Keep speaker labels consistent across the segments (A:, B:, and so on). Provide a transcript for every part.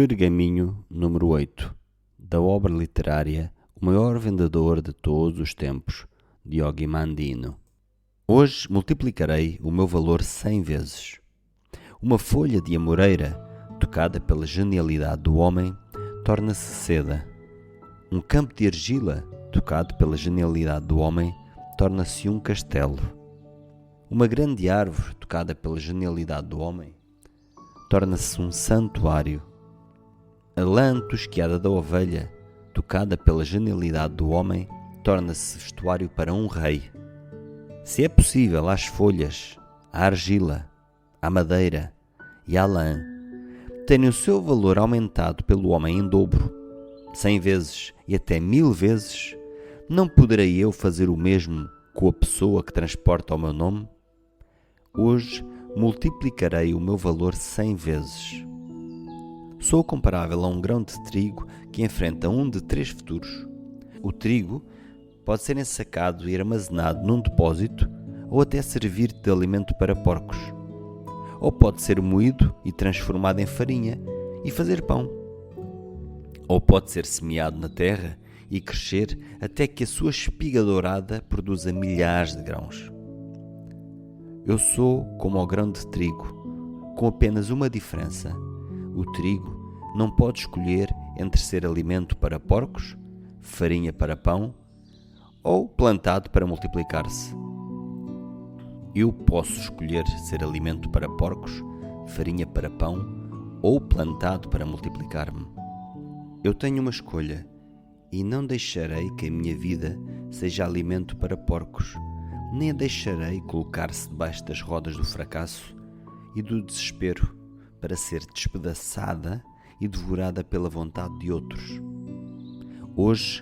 A: Pergaminho número 8, da obra literária O Maior Vendedor de Todos os Tempos, Diogo Mandino. Hoje multiplicarei o meu valor 100 vezes. Uma folha de amoreira, tocada pela genialidade do homem, torna-se seda. Um campo de argila, tocado pela genialidade do homem, torna-se um castelo. Uma grande árvore, tocada pela genialidade do homem, torna-se um santuário. A lã tosquiada da ovelha, tocada pela genialidade do homem, torna-se vestuário para um rei. Se é possível às folhas, à argila, à madeira e à lã terem o seu valor aumentado pelo homem em dobro, 100 vezes e até 1000 vezes, não poderei eu fazer o mesmo com a pessoa que transporta o meu nome? Hoje multiplicarei o meu valor 100 vezes. Sou comparável a um grão de trigo que enfrenta um de 3 futuros. O trigo pode ser ensacado e armazenado num depósito ou até servir de alimento para porcos. Ou pode ser moído e transformado em farinha e fazer pão. Ou pode ser semeado na terra e crescer até que a sua espiga dourada produza milhares de grãos. Eu sou como o grão de trigo, com apenas uma diferença. O trigo não pode escolher entre ser alimento para porcos, farinha para pão ou plantado para multiplicar-se. Eu posso escolher ser alimento para porcos, farinha para pão ou plantado para multiplicar-me. Eu tenho uma escolha e não deixarei que a minha vida seja alimento para porcos, nem a deixarei colocar-se debaixo das rodas do fracasso e do desespero para ser despedaçada e devorada pela vontade de outros. Hoje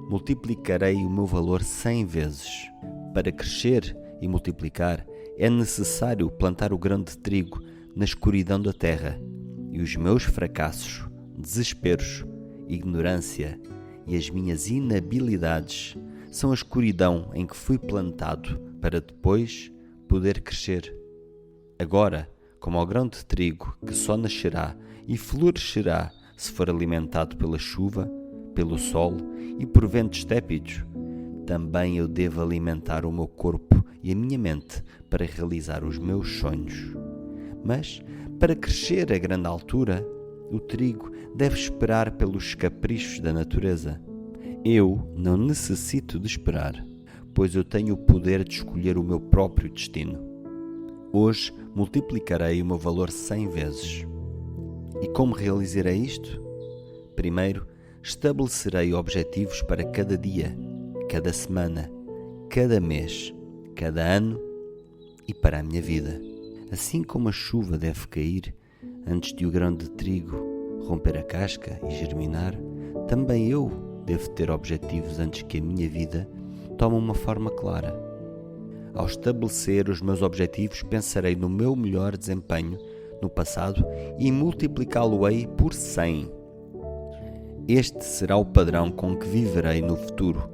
A: multiplicarei o meu valor 100 vezes. Para crescer e multiplicar é necessário plantar o grão de trigo na escuridão da terra, e os meus fracassos, desesperos, ignorância e as minhas inabilidades são a escuridão em que fui plantado para depois poder crescer. Agora, como ao grão de trigo que só nascerá e florescerá se for alimentado pela chuva, pelo sol e por ventos tépidos, também eu devo alimentar o meu corpo e a minha mente para realizar os meus sonhos. Mas, para crescer a grande altura, o trigo deve esperar pelos caprichos da natureza. Eu não necessito de esperar, pois eu tenho o poder de escolher o meu próprio destino. Hoje multiplicarei o meu valor 100 vezes. E como realizarei isto? Primeiro, estabelecerei objetivos para cada dia, cada semana, cada mês, cada ano e para a minha vida. Assim como a chuva deve cair antes de o grão de trigo romper a casca e germinar, também eu devo ter objetivos antes que a minha vida tome uma forma clara. Ao estabelecer os meus objetivos, pensarei no meu melhor desempenho no passado e multiplicá-lo-ei por 100. Este será o padrão com que viverei no futuro.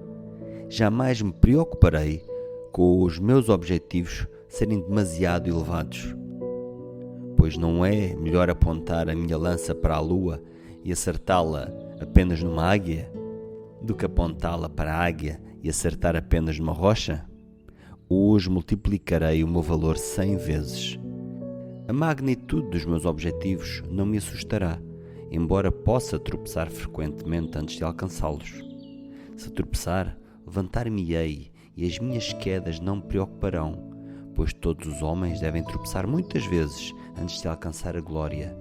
A: Jamais me preocuparei com os meus objetivos serem demasiado elevados, pois não é melhor apontar a minha lança para a lua e acertá-la apenas numa águia do que apontá-la para a águia e acertar apenas numa rocha? Hoje multiplicarei o meu valor 100 vezes. A magnitude dos meus objetivos não me assustará, embora possa tropeçar frequentemente antes de alcançá-los. Se tropeçar, levantar-me-ei e as minhas quedas não me preocuparão, pois todos os homens devem tropeçar muitas vezes antes de alcançar a glória.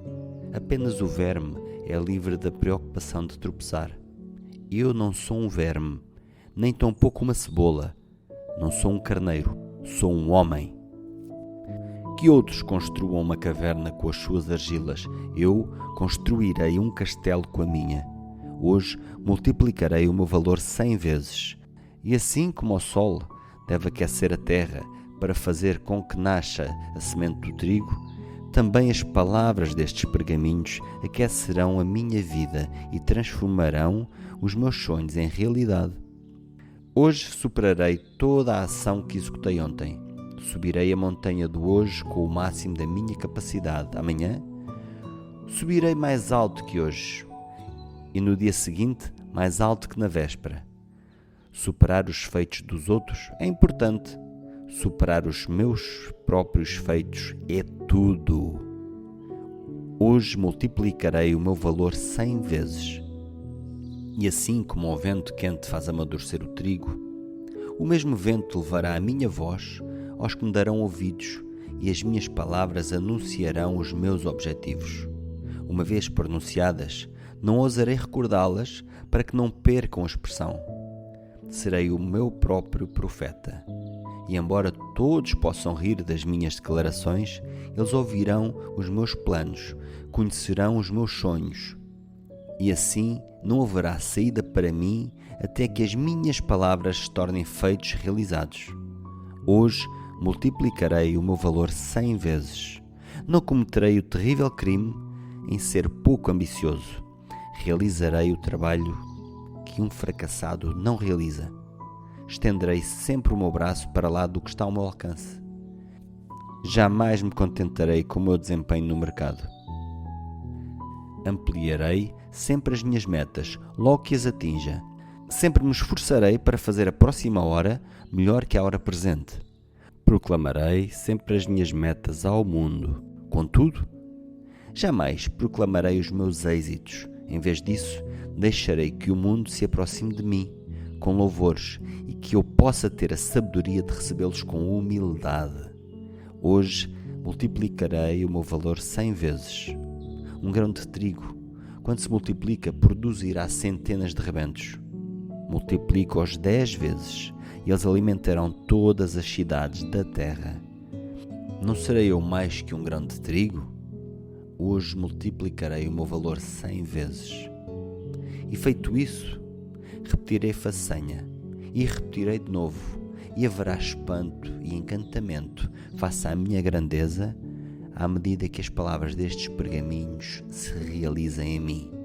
A: Apenas o verme é livre da preocupação de tropeçar. Eu não sou um verme, nem tampouco uma cebola. Não sou um carneiro, sou um homem. Que outros construam uma caverna com as suas argilas, eu construirei um castelo com a minha. Hoje multiplicarei o meu valor 100 vezes. E assim como o sol deve aquecer a terra para fazer com que nasça a semente do trigo, também as palavras destes pergaminhos aquecerão a minha vida e transformarão os meus sonhos em realidade. Hoje superarei toda a ação que executei ontem. Subirei a montanha do hoje com o máximo da minha capacidade. Amanhã Subirei mais alto que hoje, e no dia seguinte mais alto que na véspera. Superar os feitos dos outros é importante. Superar os meus próprios feitos é tudo. Hoje multiplicarei o meu valor 100 vezes. E assim como o vento quente faz amadurecer o trigo, o mesmo vento levará a minha voz aos que me darão ouvidos e as minhas palavras anunciarão os meus objetivos. Uma vez pronunciadas, não ousarei recordá-las para que não percam a expressão. Serei o meu próprio profeta. E embora todos possam rir das minhas declarações, eles ouvirão os meus planos, conhecerão os meus sonhos. E assim não haverá saída para mim até que as minhas palavras se tornem feitos realizados. Hoje multiplicarei o meu valor 100 vezes. Não cometerei o terrível crime em ser pouco ambicioso. Realizarei o trabalho que um fracassado não realiza. Estenderei sempre o meu braço para lá do que está ao meu alcance. Jamais me contentarei com o meu desempenho no mercado. Ampliarei sempre as minhas metas, logo que as atinja. Sempre me esforçarei para fazer a próxima hora melhor que a hora presente. Proclamarei sempre as minhas metas ao mundo. Contudo, jamais proclamarei os meus êxitos. Em vez disso, deixarei que o mundo se aproxime de mim com louvores e que eu possa ter a sabedoria de recebê-los com humildade. Hoje multiplicarei o meu valor 100 vezes. Um grão de trigo, quando se multiplica, produzirá centenas de rebentos. Multiplico-os 10 vezes e eles alimentarão todas as cidades da terra. Não serei eu mais que um grão de trigo? Hoje multiplicarei o meu valor 100 vezes. E feito isso, repetirei a façanha e repetirei de novo, e haverá espanto e encantamento face à minha grandeza à medida que as palavras destes pergaminhos se realizem em mim.